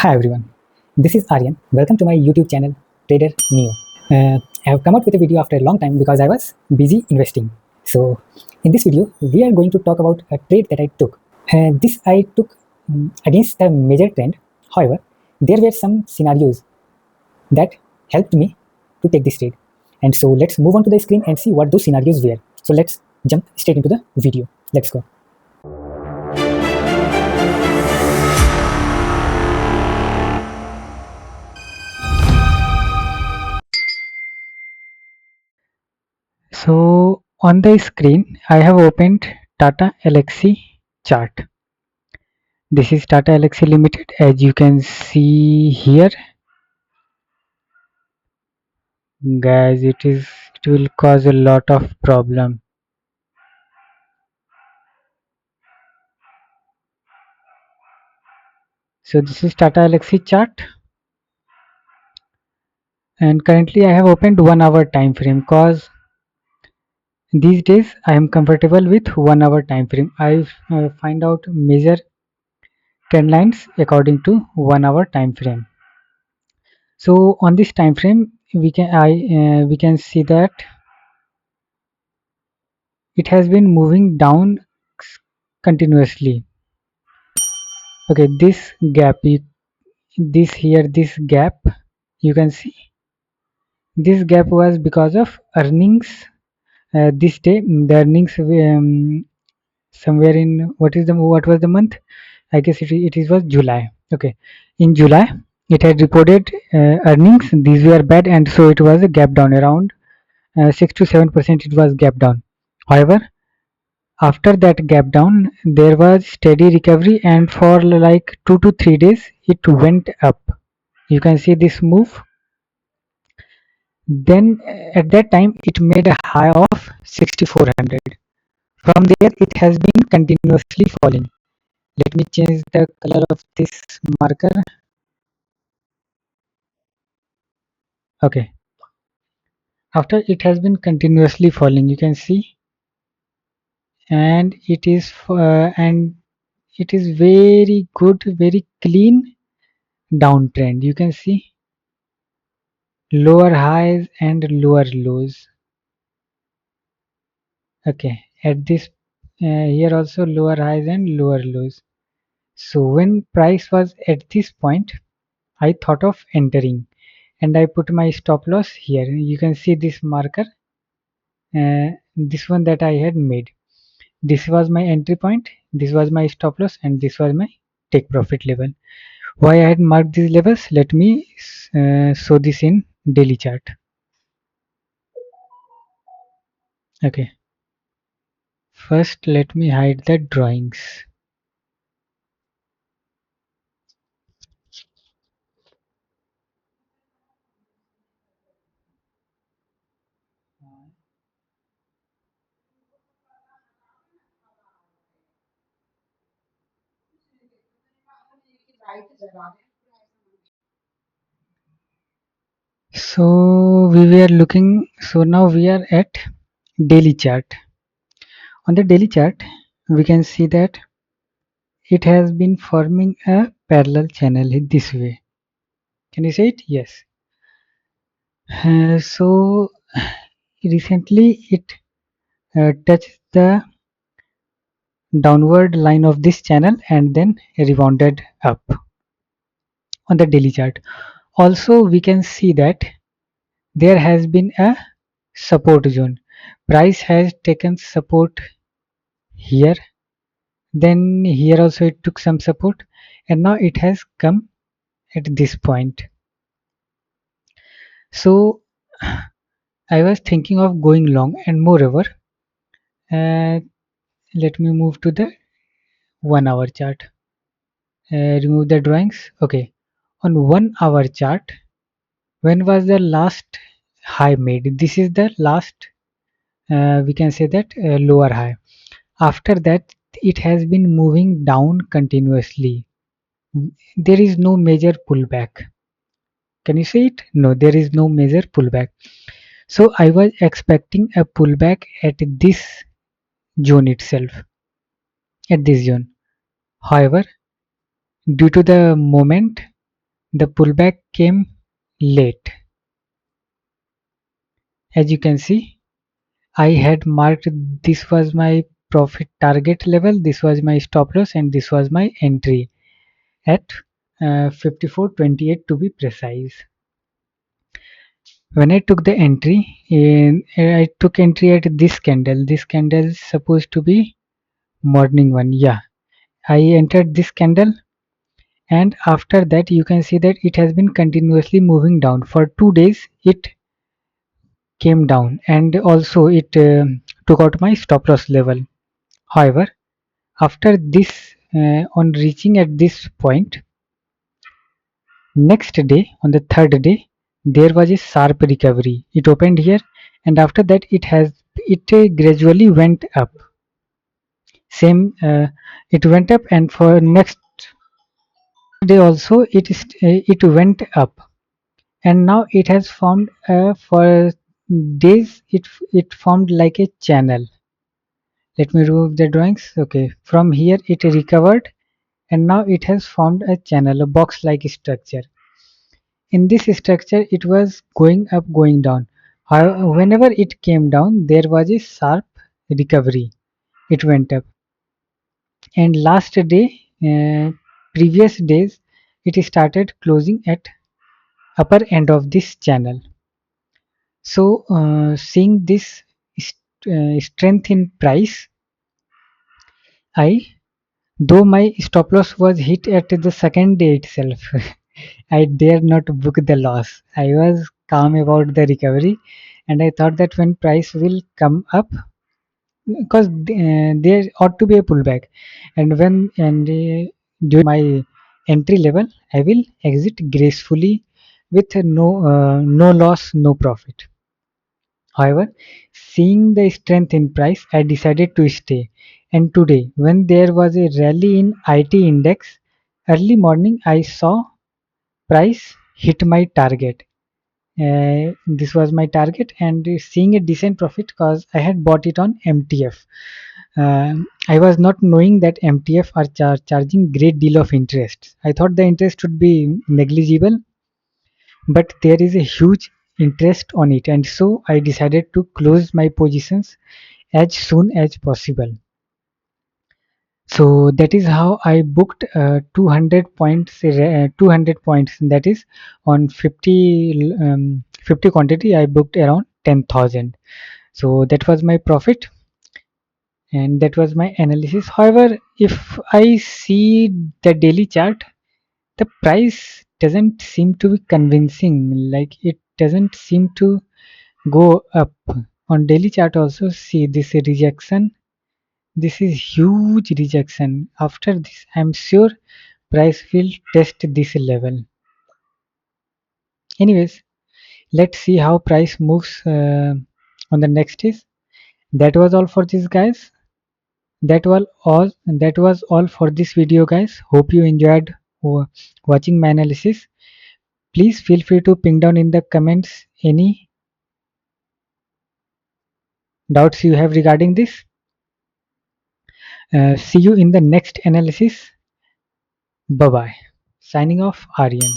Hi everyone, this is Aryan. Welcome to my YouTube channel Trader Neo. I have come out with a video after a long time because I was busy investing. So in this video, we are going to talk about a trade that I took. This I took against the major trend. However, there were some scenarios that helped me to take this trade. And so let's move on to the screen and see what those scenarios were. So let's jump straight into the video. Let's go. So on the screen, I have opened TATA ELXSI chart. This is TATA ELXSI Limited. As you can see here, guys, it will cause a lot of problem. So this is TATA ELXSI chart, and currently I have opened 1 hour time frame because these days I am comfortable with 1 hour time frame. I find out major trend lines according to 1 hour time frame. So on this time frame, we can see that it has been moving down continuously. Okay, this gap, this gap, you can see this gap was because of earnings. This day the earnings somewhere in what was the month? I guess it was July. Okay, in July it had reported earnings. These were bad, and so it was a gap down around 6 to 7%. It was gap down. However, after that gap down, there was steady recovery, and for like 2 to 3 days it went up. You can see this move. Then at that time it made a high of 6400. From there it has been continuously falling. Let me change the color of this marker. Okay, after it has been continuously falling, you can see, and it is very good, very clean downtrend. You can see lower highs and lower lows. Okay, at this here also lower highs and lower lows. So when price was at this point, I thought of entering, and I put my stop loss here. You can see this marker, this one that I had made. This was my entry point, this was my stop loss, and this was my take profit level. Why I had marked these levels? Let me show this in daily chart. Okay, first let me hide the drawings. So we were looking, so now we are at daily chart. On the daily chart, we can see that it has been forming a parallel channel this way. Can you see it? Yes. So recently it touched the downward line of this channel and then rebounded up on the daily chart. Also, we can see that there has been a support zone. Price has taken support here, then here also it took some support, and now it has come at this point. So I was thinking of going long, and moreover, let me move to the 1 hour chart. Remove the drawings. Okay, on 1 hour chart, when was the last high made? This is the last, we can say that lower high. After that, it has been moving down continuously. There is no major pullback. Can you see it? No, there is no major pullback. So I was expecting a pullback at this zone itself, at this zone. However, due to the moment, the pullback came late. As you can see, I had marked this was my profit target level, this was my stop loss, and this was my entry at 54.28 to be precise. When I took the entry, I took entry at this candle. This candle is supposed to be morning one. Yeah, I entered this candle, and after that you can see that it has been continuously moving down. For 2 days it came down, and also it took out my stop loss level. However, after this, on reaching at this point, next day, on the third day, there was a sharp recovery. It opened here, and after that it gradually went up. Same, it went up, and for next day also it went up, and now it has formed, for days it formed like a channel. Let me remove the drawings. Okay, from here it recovered, and now it has formed a channel, a box like structure. In this structure it was going up, going down. However, whenever it came down there was a sharp recovery, it went up. And last day, previous days, it started closing at upper end of this channel. So seeing this strength in price, I, though my stop loss was hit at the second day itself, I dare not book the loss. I was calm about the recovery, and I thought that when price will come up, because there ought to be a pullback, and during my entry level, I will exit gracefully with no loss, no profit. However, seeing the strength in price, I decided to stay. And today, when there was a rally in IT index, early morning I saw price hit my target. This was my target, and seeing a decent profit because I had bought it on MTF. I was not knowing that MTF are charging great deal of interest. I thought the interest would be negligible, but there is a huge interest on it, and so I decided to close my positions as soon as possible. So that is how I booked 200 points, 200 points. That is on 50 quantity. I booked around 10,000. So that was my profit, and that was my analysis. However, if I see the daily chart, the price doesn't seem to be convincing. Like it doesn't seem to go up. On daily chart also, see this rejection. This is huge rejection. After this, I'm sure price will test this level. Anyways, let's see how price moves on the next days. That was all for this, guys. That was all for this video, guys. Hope you enjoyed watching my analysis. Please feel free to ping down in the comments any doubts you have regarding this. See you in the next analysis. Bye bye. Signing off, Aryan.